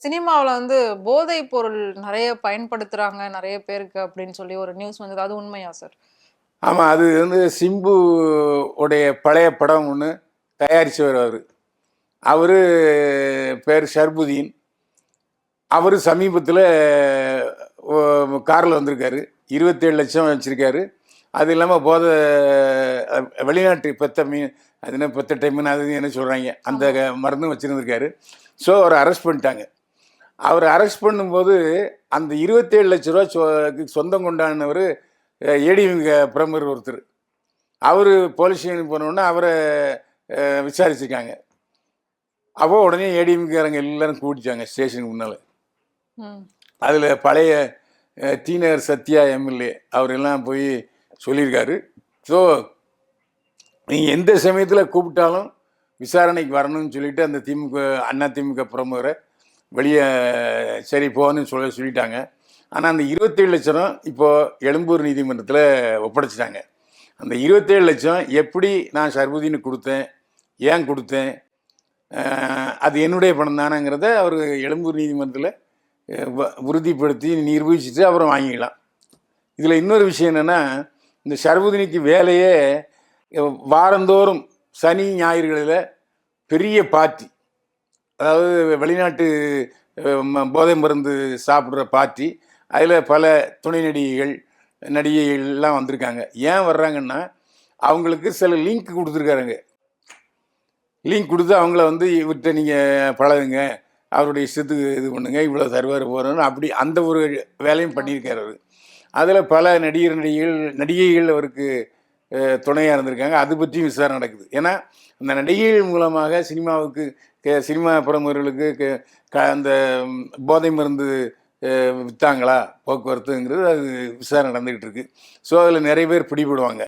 சினிமாவுல வந்து போதைப் பொருள் நெறைய பயன்படுத்துறாங்க நெறைய பேருக்கு அப்படின்னு சொல்லி ஒரு நியூஸ் வந்தது. அது உண்மையா சார்? ஆமாம், அது வந்து சிம்பு உடைய பழைய படம் ஒன்று தயாரித்தவர் அவர். அவர் பேர் ஷர்புதீன். அவர் சமீபத்தில் காரில் வந்திருக்காரு. 27 லட்சம் வச்சுருக்காரு. அது இல்லாமல் வெளிநாட்டு பெத்த மீன், அது என்ன பெத்த டைம்னு அது என்ன சொல்கிறாங்க, அந்த மருந்தும் வச்சுருந்துருக்காரு. ஸோ அவரை அரெஸ்ட் பண்ணிட்டாங்க. அவர் அரெஸ்ட் பண்ணும்போது அந்த 27 லட்ச ரூபா சொந்தம் கொண்டாடினவர் ஏடிஎம்கே பிரமுகர் ஒருத்தர். அவர் போலீஸ் ஸ்டேஷனுக்கு போனோடனே அவரை விசாரிச்சிருக்காங்க. அப்போ உடனே ஏடிஎம்காரங்க எல்லாரும் கூட்டிட்டாங்க ஸ்டேஷனுக்கு முன்னால். அதில் பழைய டிநகர் சத்யா எம்எல்ஏ அவரெல்லாம் போய் சொல்லியிருக்காரு. ஸோ நீங்கள் எந்த சமயத்தில் கூப்பிட்டாலும் விசாரணைக்கு வரணும்னு சொல்லிட்டு அந்த அதிமுக பிரமுகரை வெளியே சரி போகணும்னு சொல்லிட்டாங்க. ஆனால் அந்த 27 லட்சம் இப்போது எழும்பூர் நீதிமன்றத்தில் ஒப்படைச்சிட்டாங்க. அந்த 27 லட்சம் எப்படி நான் ஷர்புதீனுக்கு கொடுத்தேன், ஏன் கொடுத்தேன், அது என்னுடைய பணம் தானேங்கிறத அவர் எழும்பூர் நீதிமன்றத்தில் உறுதிப்படுத்தி நிரூபிச்சுட்டு அப்புறம் வாங்கிக்கலாம். இதில் இன்னொரு விஷயம் என்னென்னா, இந்த ஷர்புதீனுக்கு வேலையே வாரந்தோறும் சனி ஞாயிறுகளில் பெரிய பார்ட்டி, அதாவது வெளிநாட்டு போதை மருந்து சாப்பிட்ற பார்ட்டி. அதில் பல துணை நடிகைகள்லாம் வந்திருக்காங்க. ஏன் வர்றாங்கன்னா, அவங்களுக்கு சில லிங்க் கொடுத்துருக்காருங்க. லிங்க் கொடுத்து அவங்கள வந்து இவர்கிட்ட நீங்கள் பழகுங்க, அவருடைய இஷ்டத்துக்கு இது பண்ணுங்க, இவ்வளோ தருவார் போகிறோன்னு அப்படி அந்த ஒரு வேலையும் பண்ணியிருக்காரு அவர். அதில் பல நடிகைகள் அவருக்கு துணையாக இருந்திருக்காங்க. அது பற்றியும் விசாரணை நடக்குது. ஏன்னா அந்த நடிகைகள் மூலமாக சினிமா பிரமுகர்களுக்கு அந்த போதை மருந்து விற்றாங்களா போக்குவரத்துங்கிறது அது விசாரணை நடந்துக்கிட்டு இருக்கு. ஸோ அதில் நிறைய பேர் பிடிபடுவாங்க.